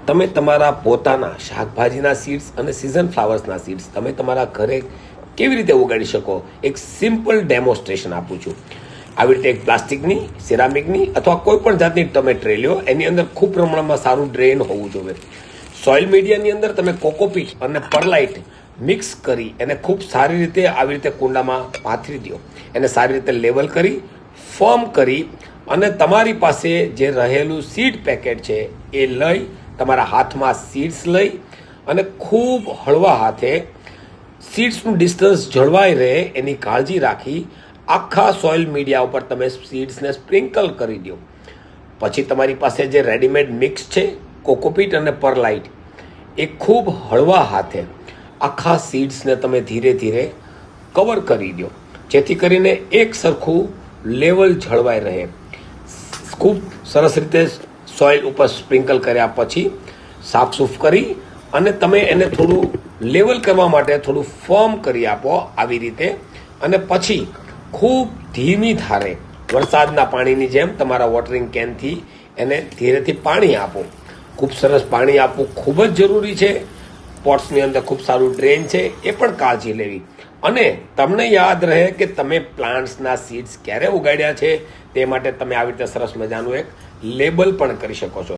તમે તમારા પોતાના શાકભાજીના સીડ્સ અને સિઝન ફ્લાવર્સના સીડ્સ તમે તમારા ઘરે કેવી રીતે ઉગાડી શકો એક સિમ્પલ ડેમોન્સ્ટ્રેશન આપું છું। આવી રીતે એક પ્લાસ્ટિકની, સિરામિકની અથવા કોઈ પણ જાતની તમે ટ્રે લ્યો, એની અંદર ખૂબ પ્રમાણમાં સારું ડ્રેન હોવું જોઈએ। સોઇલ મીડિયાની અંદર તમે કોકોપીટ અને પરલાઇટ મિક્સ કરી એને ખૂબ સારી રીતે આવી રીતે કુંડામાં પાથરી દો, એને સારી રીતે લેવલ કરી ફર્મ કરી અને તમારી પાસે જે રહેલું સીડ પેકેટ છે એ લઈ તમારા હાથમાં સીડ્સ લઈ અને ખૂબ હળવા હાથે સીડ્સનું ડિસ્ટન્સ જળવાઈ રહે એની કાળજી રાખી આખા સોઇલ મીડિયા ઉપર તમે સીડ્સને સ્પ્રિંકલ કરી દો। પછી તમારી પાસે જે રેડીમેડ મિક્સ છે કોકોપીટ અને પરલાઇટ, એ ખૂબ હળવા હાથે આખા સીડ્સને તમે ધીરે ધીરે કવર કરી દો, જેથી કરીને એક સરખું લેવલ જળવાઈ રહે। ખૂબ સરસ રીતે સોઇલ ઉપર સ્પ્રિંકલ કર્યા પછી સાફસૂફ કરી અને તમે એને થોડું લેવલ કરવા માટે થોડું ફર્મ કરી આપો આવી રીતે, અને પછી ખૂબ ધીમી ધારે વરસાદના પાણીની જેમ તમારા વોટરિંગ કેનથી એને ધીરેથી પાણી આપો। ખૂબ સરસ પાણી આપવું ખૂબ જ જરૂરી છે। પોટ્સની અંદર ખૂબ સારું ડ્રેન છે એ પણ કાળજી લેવી, અને તમને યાદ રહે કે તમે પ્લાન્ટ્સના સીડ્સ ક્યારે ઉગાડ્યા છે તે માટે તમે આવી રીતે સરસ મજાનું એક લેબલ પણ કરી શકો છો।